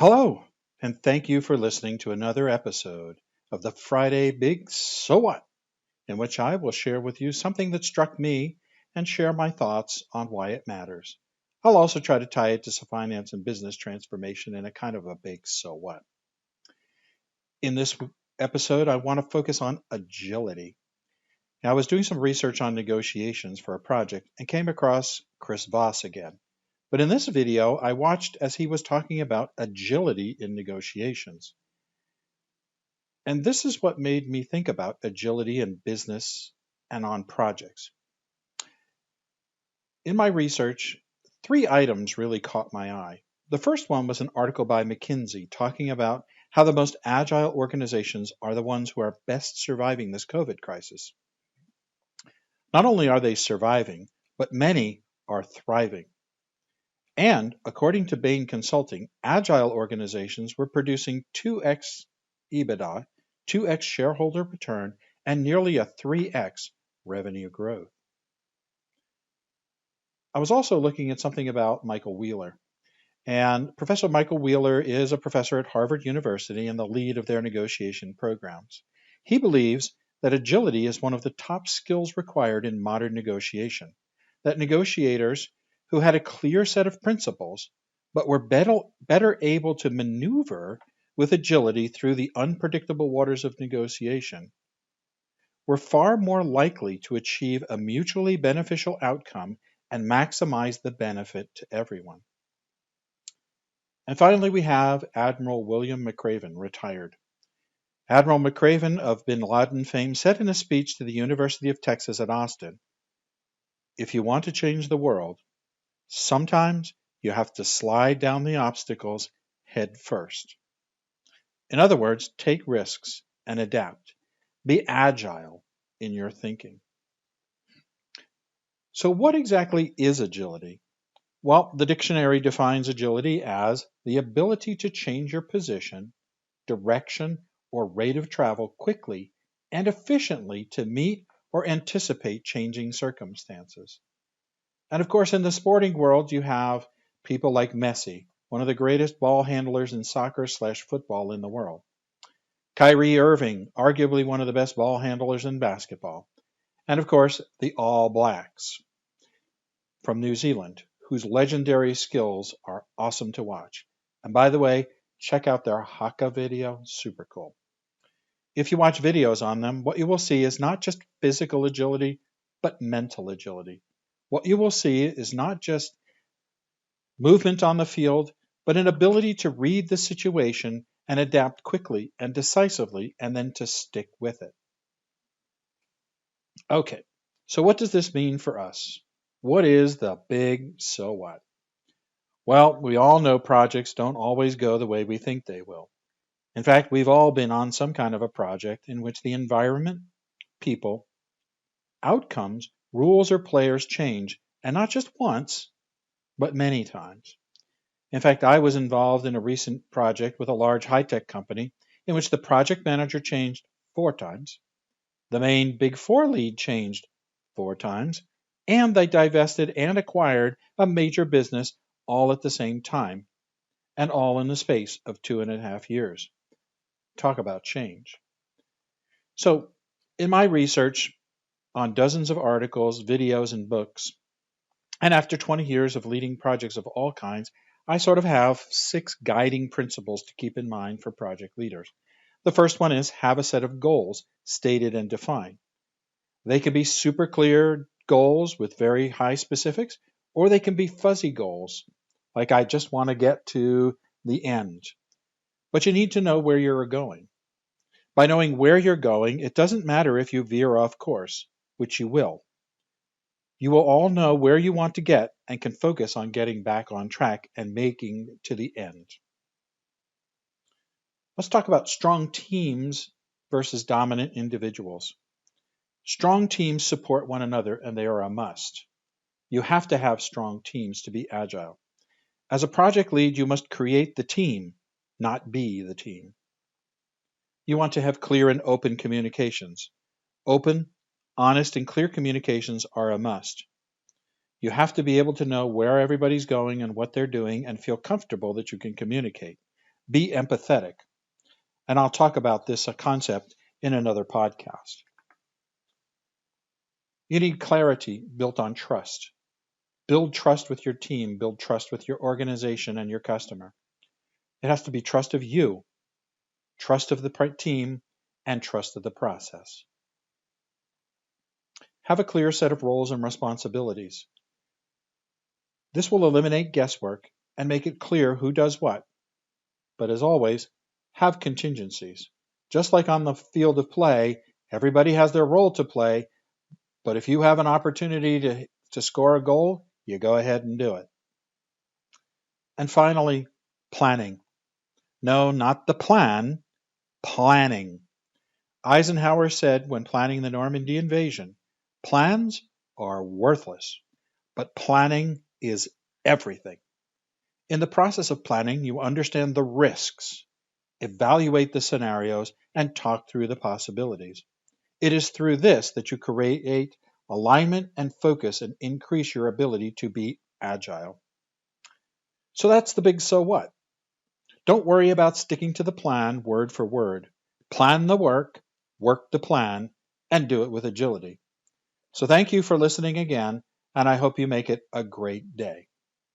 Hello, and thank you for listening to another episode of the Friday Big So What, in which I will share with you something that struck me and share my thoughts on why it matters. I'll also try to tie it to some finance and business transformation in a kind of a big so what. In this episode, I want to focus on agility. Now, I was doing some research on negotiations for a project and came across Chris Voss again. But in this video, I watched as he was talking about agility in negotiations. And this is what made me think about agility in business and on projects. In my research, three items really caught my eye. The first one was an article by McKinsey talking about how the most agile organizations are the ones who are best surviving this COVID crisis. Not only are they surviving, but many are thriving. And according to Bain Consulting, agile organizations were producing 2x EBITDA, 2x shareholder return, and nearly a 3x revenue growth. I was also looking at something about Michael Wheeler. And Professor Michael Wheeler is a professor at Harvard University and the lead of their negotiation programs. He believes that agility is one of the top skills required in modern negotiation, that negotiators who had a clear set of principles but were better able to maneuver with agility through the unpredictable waters of negotiation were far more likely to achieve a mutually beneficial outcome and maximize the benefit to everyone. And finally, we have Admiral William Mcraven, retired. Admiral Mcraven of Bin Laden fame said in a speech to the University of Texas at Austin, "If you want to change the world, sometimes you have to slide down the obstacles head first." In other words, take risks and adapt. Be agile in your thinking. So, what exactly is agility? Well, the dictionary defines agility as the ability to change your position, direction, or rate of travel quickly and efficiently to meet or anticipate changing circumstances. And of course, in the sporting world, you have people like Messi, one of the greatest ball handlers in soccer/football in the world. Kyrie Irving, arguably one of the best ball handlers in basketball. And of course, the All Blacks from New Zealand, whose legendary skills are awesome to watch. And by the way, check out their haka video, super cool. If you watch videos on them, what you will see is not just physical agility, but mental agility. What you will see is not just movement on the field, but an ability to read the situation and adapt quickly and decisively, and then to stick with it. Okay, so what does this mean for us? What is the big so what? Well, we all know projects don't always go the way we think they will. In fact, we've all been on some kind of a project in which the environment, people, outcomes, rules, or players change, and not just once, but many times. In fact, I was involved in a recent project with a large high-tech company in which the project manager changed 4 times, the main Big Four lead changed 4 times, and they divested and acquired a major business all at the same time, and all in the space of 2.5 years. Talk about change. So, in my research on dozens of articles, videos, and books, and after 20 years of leading projects of all kinds, I sort of have 6 guiding principles to keep in mind for project leaders. The first one is have a set of goals stated and defined. They can be super clear goals with very high specifics, or they can be fuzzy goals, like I just want to get to the end. But you need to know where you're going. By knowing where you're going, it doesn't matter if you veer off course, which you will. You will all know where you want to get and can focus on getting back on track and making to the end. Let's talk about strong teams versus dominant individuals. Strong teams support one another and they are a must. You have to have strong teams to be agile. As a project lead, you must create the team, not be the team. You want to have clear and open communications. Open, honest, and clear communications are a must. You have to be able to know where everybody's going and what they're doing and feel comfortable that you can communicate. Be empathetic. And I'll talk about this concept in another podcast. You need clarity built on trust. Build trust with your team, build trust with your organization and your customer. It has to be trust of you, trust of the team, and trust of the process. Have a clear set of roles and responsibilities. This will eliminate guesswork and make it clear who does what. But as always, have contingencies. Just like on the field of play, everybody has their role to play, but if you have an opportunity to score a goal, you go ahead and do it. And finally, planning. No, not the plan, planning. Eisenhower said when planning the Normandy invasion, plans are worthless, but planning is everything. In the process of planning, you understand the risks, evaluate the scenarios, and talk through the possibilities. It is through this that you create alignment and focus and increase your ability to be agile. So that's the big so what. Don't worry about sticking to the plan word for word. Plan the work, work the plan, and do it with agility. So thank you for listening again, and I hope you make it a great day.